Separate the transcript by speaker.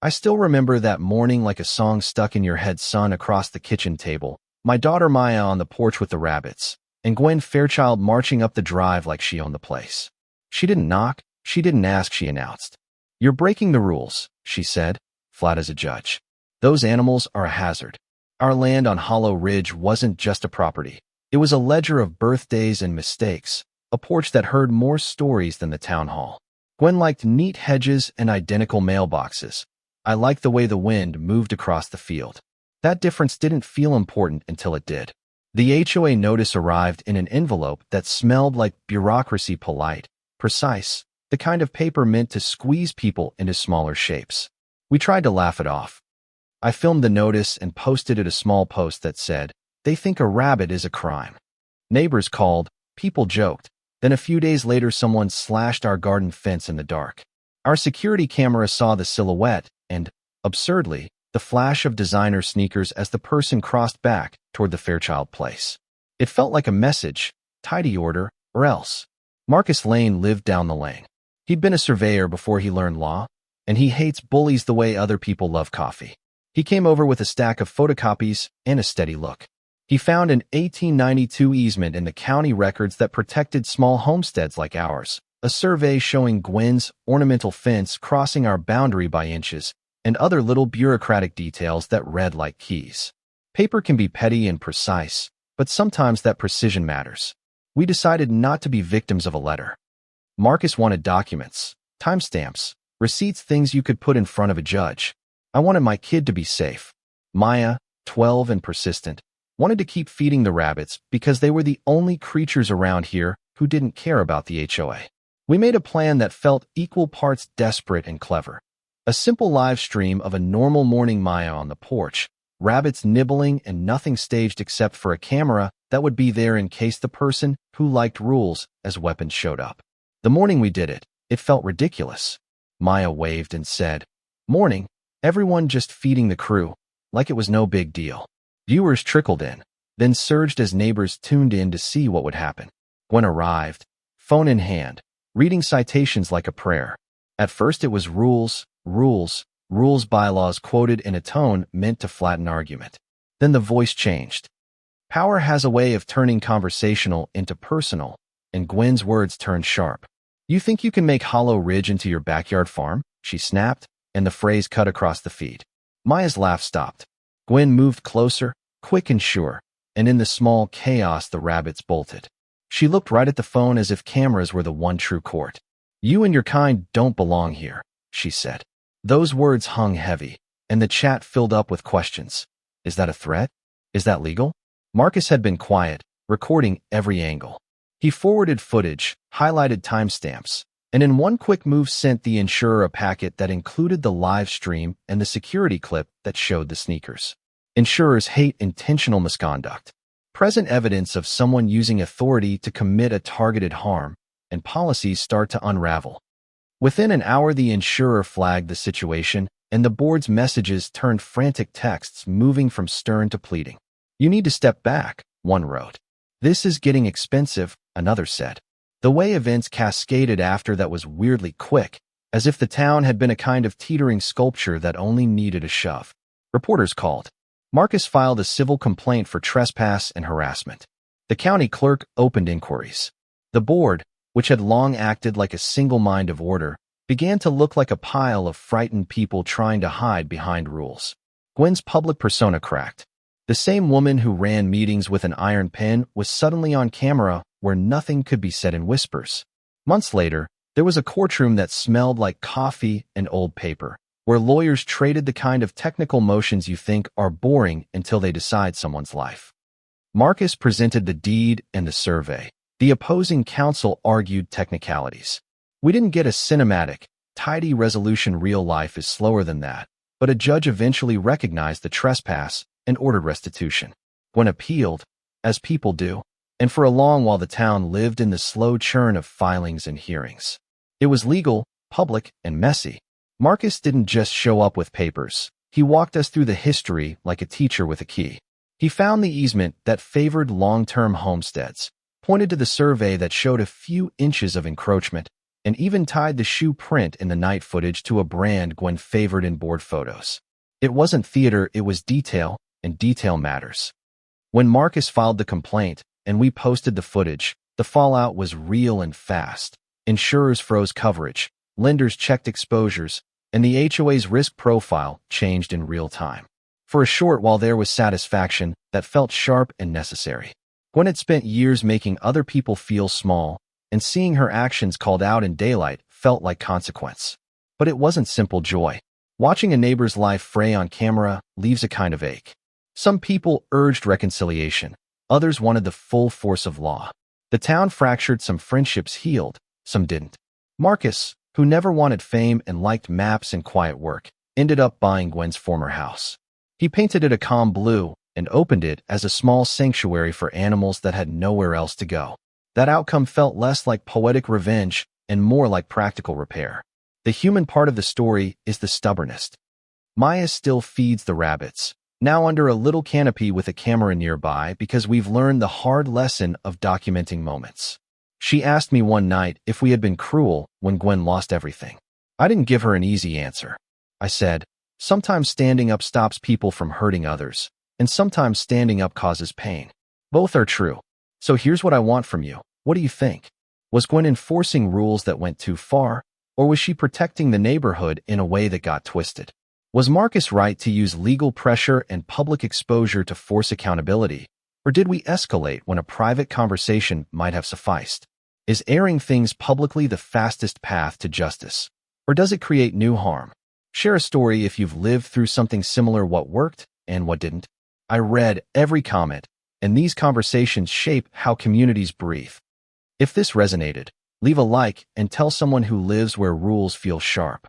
Speaker 1: I still remember that morning like a song stuck in your head. Son across the kitchen table, my daughter Maya on the porch with the rabbits, and Gwen Fairchild marching up the drive like she owned the place. She didn't knock, she didn't ask, she announced. "You're breaking the rules," she said, flat as a judge. "Those animals are a hazard." Our land on Hollow Ridge wasn't just a property. It was a ledger of birthdays and mistakes, a porch that heard more stories than the town hall. Gwen liked neat hedges and identical mailboxes. I liked the way the wind moved across the field. That difference didn't feel important until it did. The HOA notice arrived in an envelope that smelled like bureaucracy, polite, precise, the kind of paper meant to squeeze people into smaller shapes. We tried to laugh it off. I filmed the notice and posted it a small post that said, "They think a rabbit is a crime." Neighbors called, people joked. Then a few days later someone slashed our garden fence in the dark. Our security camera saw the silhouette and, absurdly, the flash of designer sneakers as the person crossed back toward the Fairchild place. It felt like a message, tidy order, or else. Marcus Lane lived down the lane. He'd been a surveyor before he learned law, and he hates bullies the way other people love coffee. He came over with a stack of photocopies and a steady look. He found an 1892 easement in the county records that protected small homesteads like ours, a survey showing Gwen's ornamental fence crossing our boundary by inches, and other little bureaucratic details that read like keys. Paper can be petty and precise, but sometimes that precision matters. We decided not to be victims of a letter. Marcus wanted documents, timestamps, receipts, things you could put in front of a judge. I wanted my kid to be safe. Maya, 12 and persistent, wanted to keep feeding the rabbits because they were the only creatures around here who didn't care about the HOA. We made a plan that felt equal parts desperate and clever. A simple live stream of a normal morning, Maya on the porch, rabbits nibbling, and nothing staged except for a camera that would be there in case the person who liked rules as weapons showed up. The morning we did it, it felt ridiculous. Maya waved and said, "Morning," everyone just feeding the crew, like it was no big deal. Viewers trickled in, then surged as neighbors tuned in to see what would happen. Gwen arrived, phone in hand, reading citations like a prayer. At first it was rules, bylaws quoted in a tone meant to flatten argument. Then the voice changed. Power has a way of turning conversational into personal, and Gwen's words turned sharp. "You think you can make Hollow Ridge into your backyard farm?" she snapped, and the phrase cut across the feed. Maya's laugh stopped. Gwen moved closer, quick and sure, and in the small chaos the rabbits bolted. She looked right at the phone as if cameras were the one true court. "You and your kind don't belong here," she said. Those words hung heavy, and the chat filled up with questions. Is that a threat? Is that legal? Marcus had been quiet, recording every angle. He forwarded footage, highlighted timestamps, and in one quick move sent the insurer a packet that included the live stream and the security clip that showed the sneakers. Insurers hate intentional misconduct. Present evidence of someone using authority to commit a targeted harm, and policies start to unravel. Within an hour, the insurer flagged the situation, and the board's messages turned frantic texts moving from stern to pleading. "You need to step back," one wrote. "This is getting expensive," another said. The way events cascaded after that was weirdly quick, as if the town had been a kind of teetering sculpture that only needed a shove. Reporters called. Marcus filed a civil complaint for trespass and harassment. The county clerk opened inquiries. The board, which had long acted like a single mind of order, began to look like a pile of frightened people trying to hide behind rules. Gwen's public persona cracked. The same woman who ran meetings with an iron pen was suddenly on camera where nothing could be said in whispers. Months later, there was a courtroom that smelled like coffee and old paper, where lawyers traded the kind of technical motions you think are boring until they decide someone's life. Marcus presented the deed and the survey. The opposing counsel argued technicalities. We didn't get a cinematic, tidy resolution. Real life is slower than that, but a judge eventually recognized the trespass and ordered restitution. Gwen appealed, as people do, and for a long while the town lived in the slow churn of filings and hearings. It was legal, public, and messy. Marcus didn't just show up with papers. He walked us through the history like a teacher with a key. He found the easement that favored long-term homesteads, pointed to the survey that showed a few inches of encroachment, and even tied the shoe print in the night footage to a brand Gwen favored in board photos. It wasn't theater, it was detail, and detail matters. When Marcus filed the complaint and we posted the footage, the fallout was real and fast. Insurers froze coverage, lenders checked exposures, and the HOA's risk profile changed in real time. For a short while there was satisfaction that felt sharp and necessary. Gwen had spent years making other people feel small, and seeing her actions called out in daylight felt like consequence. But it wasn't simple joy. Watching a neighbor's life fray on camera leaves a kind of ache. Some people urged reconciliation, others wanted the full force of law. The town fractured, some friendships healed, some didn't. Marcus, who never wanted fame and liked maps and quiet work, ended up buying Gwen's former house. He painted it a calm blue and opened it as a small sanctuary for animals that had nowhere else to go. That outcome felt less like poetic revenge and more like practical repair. The human part of the story is the stubbornness. Maya still feeds the rabbits, now under a little canopy with a camera nearby because we've learned the hard lesson of documenting moments. She asked me one night if we had been cruel when Gwen lost everything. I didn't give her an easy answer. I said, sometimes standing up stops people from hurting others, and sometimes standing up causes pain. Both are true. So here's what I want from you. What do you think? Was Gwen enforcing rules that went too far, or was she protecting the neighborhood in a way that got twisted? Was Marcus right to use legal pressure and public exposure to force accountability, or did we escalate when a private conversation might have sufficed? Is airing things publicly the fastest path to justice, or does it create new harm? Share a story if you've lived through something similar, what worked and what didn't. I read every comment, and these conversations shape how communities breathe. If this resonated, leave a like and tell someone who lives where rules feel sharp.